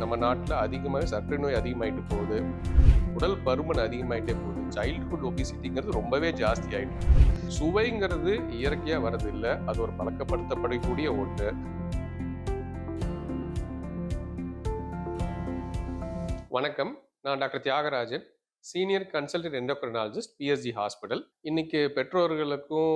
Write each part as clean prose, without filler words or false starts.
நம்ம நாட்டில் அதிகமாக சர்க்கரை நோய் அதிகமாயிட்டு போகுது, உடல் பருமன் அதிகமாயிட்டே போகுது. சைல்ட்ஹுட் ஒபிசிட்டிங்கிறது ரொம்பவே ஜாஸ்தி ஆயிட்டு. சுவைங்கிறது இயற்கையாக வர்றது இல்லை, அது ஒரு பழக்கப்படுத்தப்படக்கூடிய ஒன்று. வணக்கம், நான் doctor Thiyagarajan, senior consultant endocrinologist, PSG hospital. இன்னைக்கு பெற்றோர்களுக்கும்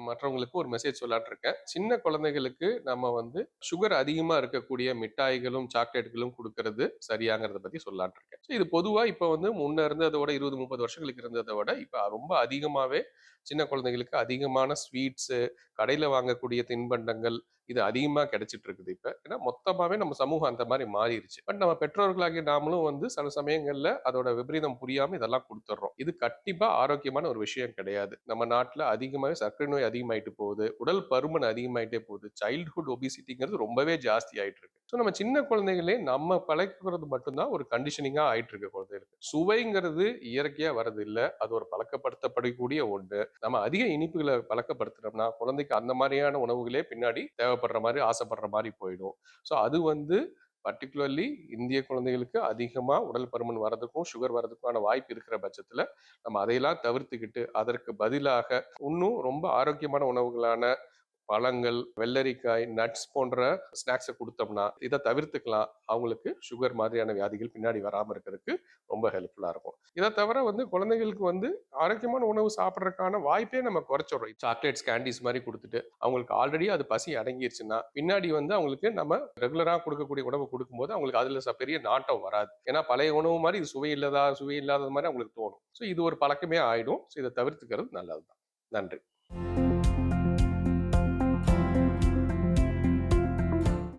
மற்றவங்களுக்கும் ஒரு மெசேஜ் சொல்லாட்டு இருக்கேன். சின்ன குழந்தைகளுக்கு நம்ம சுகர் அதிகமா இருக்கக்கூடிய மிட்டாய்களும் சாக்லேட்டுகளும் கொடுக்கறது சரியாங்கிறத பத்தி சொல்லாட்டு இருக்கேன். இது பொதுவா இப்ப முன்ன இருந்ததை விட 20-30 வருஷங்களுக்கு இருந்ததை விட இப்ப ரொம்ப அதிகமாவே சின்ன குழந்தைகளுக்கு அதிகமான ஸ்வீட்ஸு, கடையில வாங்கக்கூடிய தின்பண்டங்கள் இது அதிகமா கிடைச்சிட்டு இருக்குது. இப்ப ஏன்னா மொத்தமாவே நம்ம சமூகம் அந்த மாதிரி மாறிடுச்சு. பட் நம்ம பெற்றோர்களாகிய நாமளும் சில சமயங்கள்ல அதோட விபரீதம் புரியாம இதெல்லாம் கொடுத்துட்றோம். இது கண்டிப்பா ஆரோக்கியமான ஒரு விஷயம் கிடையாது. நம்ம நாட்டுல அதிகமாவே சர்க்கரை நோய் அதிகமாயிட்டு போகுது, உடல் பருமன் அதிகமாயிட்டே போகுது. சைல்ட்ஹுட் ஒபிசிட்டிங்கிறது ரொம்பவே ஜாஸ்தி ஆயிட்டு இருக்கு. ஸோ நம்ம சின்ன குழந்தைகளே நம்ம பழக்கிறது மட்டும்தான் ஒரு கண்டிஷனிங்கா ஆயிட்டு இருக்கு குழந்தைகளுக்கு. சுவைங்கிறது இயற்கையா வர்றது இல்லை, அது ஒரு பழக்கப்படுத்தப்படக்கூடிய ஒன்று. நம்ம அதிக இனிப்புகளை பழக்கப்படுத்துறோம்னா குழந்தைக்கு அந்த மாதிரியான உணவுகளே பின்னாடி தேவைப்படுற மாதிரி ஆசைப்படுற மாதிரி போயிடும். ஸோ அது பர்டிகுலர்லி இந்திய குழந்தைகளுக்கு அதிகமாக உடல் பருமன் வர்றதுக்கும் சுகர் வர்றதுக்கான வாய்ப்பு இருக்கிற பட்சத்தில் நம்ம அதையெல்லாம் தவிர்த்துக்கிட்டு அதற்கு பதிலாக இன்னும் ரொம்ப ஆரோக்கியமான உணவுகளான பழங்கள், வெள்ளரிக்காய், நட்ஸ் போன்ற ஸ்நாக்ஸை கொடுத்தோம்னா இதை தவிர்த்துக்கலாம். அவங்களுக்கு சுகர் மாதிரியான வியாதிகள் பின்னாடி வராமல் இருக்கிறதுக்கு ரொம்ப ஹெல்ப்ஃபுல்லா இருக்கும். இதை தவிர குழந்தைகளுக்கு ஆரோக்கியமான உணவு சாப்பிட்றதுக்கான வாய்ப்பே நம்ம குறைச்சிடுறோம். சாக்லேட்ஸ், கேண்டீஸ் மாதிரி கொடுத்துட்டு அவங்களுக்கு ஆல்ரெடி அது பசி அடங்கிருச்சுன்னா பின்னாடி அவங்களுக்கு நம்ம ரெகுலரா கொடுக்கக்கூடிய உணவு கொடுக்கும்போது அவங்களுக்கு அதுல பெரிய நாட்டம் வராது. ஏன்னா பழைய உணவு மாதிரி இது சுவை இல்லாத மாதிரி அவங்களுக்கு தோணும். ஸோ இது ஒரு பழக்கமே ஆயிடும். ஸோ இதை தவிர்த்துக்கிறது நல்லதுதான். நன்றி.